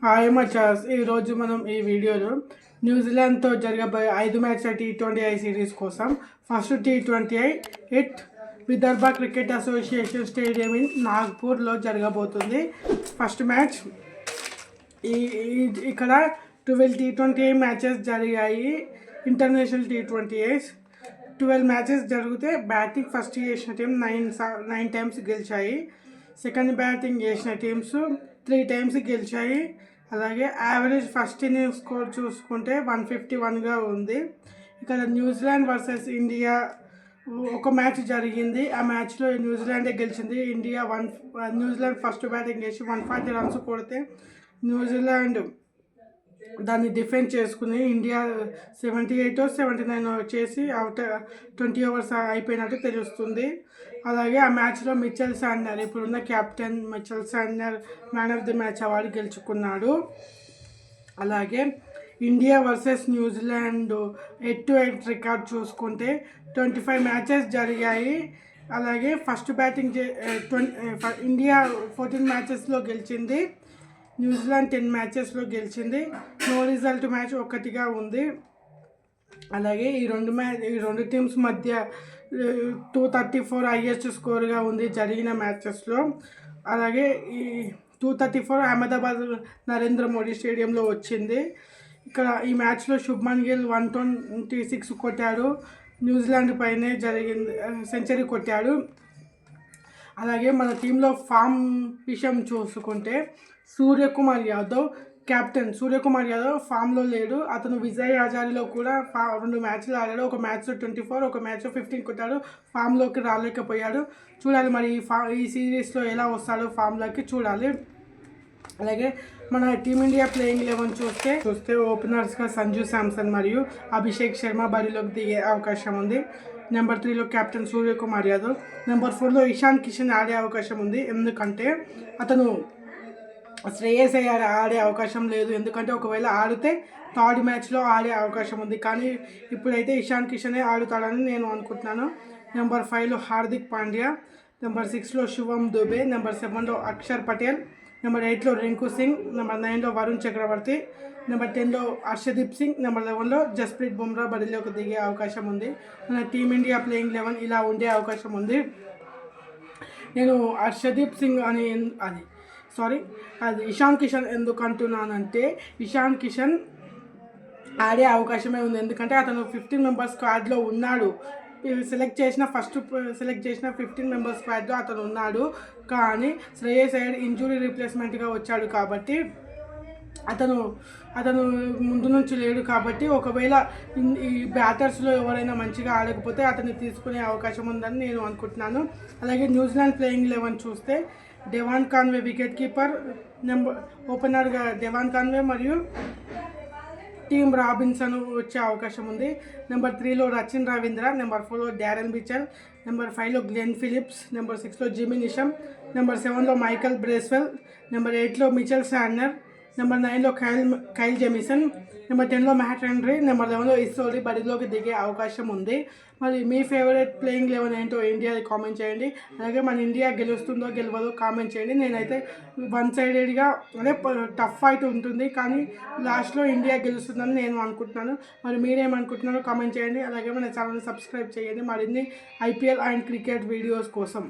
Hi మచాస్, ఈరోజు మనం ఈ వీడియోలో న్యూజిలాండ్తో జరగబోయే 5 మ్యాచ్ల T20I సిరీస్ కోసం first T20I at Vidarbha cricket association stadium in నాగ్పూర్లో జరగబోతుంది. ఫస్ట్ మ్యాచ్ ఇక్కడ 12 T20I మ్యాచెస్ జరిగాయి. ఇంటర్నేషనల్ T20Is 12 మ్యాచెస్ జరిగితే బ్యాటింగ్ ఫస్ట్ చేసిన టీం 9 టైమ్స్ గెలిచాయి. సెకండ్ బ్యాటింగ్ చేసిన టీమ్స్ 3 టైమ్స్ గెలిచాయి. అలాగే యావరేజ్ ఫస్ట్ ఇన్నింగ్స్ స్కోర్ చూసుకుంటే 151గా ఉంది. ఇక్కడ న్యూజిలాండ్ వర్సెస్ ఇండియా ఒక మ్యాచ్ జరిగింది. ఆ మ్యాచ్లో న్యూజిలాండే గెలిచింది. న్యూజిలాండ్ ఫస్ట్ బ్యాటింగ్ చేసి 140 రన్స్ కొడితే న్యూజిలాండ్ దాన్ని డిఫెండ్ చేసుకుని ఇండియా 78 79 చేసి అవుట్ 20 ఓవర్స్ అయిపోయినట్టు తెలుస్తుంది. అలాగే ఆ మ్యాచ్లో మిచెల్ శాంట్నర్, ఇప్పుడున్న captain Mitchell Santner man of the match award గెలుచుకున్నాడు. అలాగే ఇండియా వర్సెస్ న్యూజిలాండ్ 8-8 రికార్డ్ చూసుకుంటే 25 మ్యాచెస్ జరిగాయి. అలాగే ఫస్ట్ బ్యాటింగ్ ఇండియా 14 మ్యాచెస్లో గెలిచింది, న్యూజిలాండ్ 10 మ్యాచెస్లో గెలిచింది. నో రిజల్ట్ మ్యాచ్ ఒక్కటిగా ఉంది. అలాగే ఈ రెండు టీమ్స్ మధ్య 234 హైయెస్ట్ స్కోర్గా ఉంది జరిగిన మ్యాచెస్లో. అలాగే ఈ 234 అహ్మదాబాద్ నరేంద్ర మోడీ స్టేడియంలో వచ్చింది. ఇక్కడ ఈ మ్యాచ్లో శుభ్మన్ గిల్ 126 కొట్టాడు, న్యూజిలాండ్ పైనే సెంచరీ కొట్టాడు. అలాగే మన టీంలో ఫామ్ విషయం చూసుకుంటే సూర్యకుమార్ యాదవ్, కెప్టెన్ సూర్యకుమార్ యాదవ్ ఫామ్లో లేడు. అతను విజయ్ హజారీలో కూడా 2 మ్యాచ్లు ఆడాడు. ఒక మ్యాచ్లో 24, ఒక మ్యాచ్లో 15 కొట్టాడు. ఫామ్లోకి రాలేకపోయాడు. చూడాలి మరి ఈ సిరీస్లో ఎలా వస్తాడో ఫామ్లోకి చూడాలి. అలాగే మన టీమిండియా ప్లేయింగ్ 11 చూస్తే ఓపెనర్స్గా సంజు శాంసన్ మరియు అభిషేక్ శర్మ బరిలోకి దిగే అవకాశం ఉంది. నెంబర్ 3లో కెప్టెన్ సూర్యకుమార్ యాదవ్. నెంబర్ 4లో ఇషాన్ కిషన్ ఆడే అవకాశం ఉంది. ఎందుకంటే అతను శ్రేయస్ అయ్యార్ ఆడే అవకాశం లేదు. ఎందుకంటే ఒకవేళ ఆడితే థర్డ్ మ్యాచ్లో ఆడే అవకాశం ఉంది. కానీ ఇప్పుడైతే ఇషాన్ కిషనే ఆడుతాడని నేను అనుకుంటున్నాను. నెంబర్ 5లో హార్దిక్ పాండ్యా. నెంబర్ 6లో శుభమ్ దుబే. నెంబర్ 7లో అక్షర్ పటేల్. నెంబర్ 8లో రింకు సింగ్. నెంబర్ 9లో వరుణ్ చక్రవర్తి. నెంబర్ 10లో హర్షదీప్ సింగ్. నెంబర్ 11లో జస్ప్రీత్ బుమ్రా బరిలోకి దిగే అవకాశం ఉంది. మన టీమిండియా ప్లేయింగ్ 11 ఇలా ఉండే అవకాశం ఉంది. నేను హర్షదీప్ సింగ్ అది ఇషాన్ కిషన్ ఎందుకు అంటున్నానంటే ఇషాన్ కిషన్ ఆడే అవకాశమే ఉంది. ఎందుకంటే అతను 15 మెంబర్స్ స్క్వాడ్లో ఉన్నాడు. సెలెక్ట్ చేసిన 15 మెంబర్స్ స్క్వాడ్లో అతను ఉన్నాడు. కానీ శ్రేయస్ అయ్యర్ ఇంజురీ రీప్లేస్మెంట్గా వచ్చాడు కాబట్టి అతను ముందు నుంచి లేడు. కాబట్టి ఒకవేళ ఈ బ్యాటర్స్లో ఎవరైనా మంచిగా ఆడకపోతే అతన్ని తీసుకునే అవకాశం ఉందని నేను అనుకుంటున్నాను. అలాగే న్యూజిలాండ్ ప్లేయింగ్ 11 చూస్తే డెవాన్ కాన్వే వికెట్ కీపర్, ఓపెనర్గా డెవాన్ కాన్వే మరియు టీమ్ రాబిన్సన్ వచ్చే అవకాశం ఉంది. నెంబర్ 3లో రచిన్ రవీంద్ర. నెంబర్ 4లో డారెన్ మిచెల్. నెంబర్ 5లో గ్లెన్ ఫిలిప్స్. నెంబర్ 6లో జిమీ నిషమ్. నెంబర్ 7లో మైకల్ బ్రేస్వెల్. నెంబర్ 8లో మిచెల్ శాంట్నర్. నెంబర్ 9లో కైల్ జెమిసన్. నెంబర్ 10లో మ్యాట్ హెన్రీ. నెంబర్ 11లో ఇస్రోలి బరిలోకి దిగే అవకాశం ఉంది. మరి మీ ఫేవరెట్ ప్లేయింగ్ 11 ఏంటో ఇండియాది కామెంట్ చేయండి. అలాగే మన ఇండియా గెలుస్తుందో గెలవదో కామెంట్ చేయండి. నేనైతే వన్ సైడెడ్గా టఫ్ ఫైట్ ఉంటుంది, కానీ లాస్ట్లో ఇండియా గెలుస్తుందని నేను అనుకుంటున్నాను. మరి మీరేమనుకుంటున్నారో కామెంట్ చేయండి. అలాగే మన ఛానల్ని సబ్స్క్రైబ్ చేయండి మరిన్ని IPL అండ్ క్రికెట్ వీడియోస్ కోసం.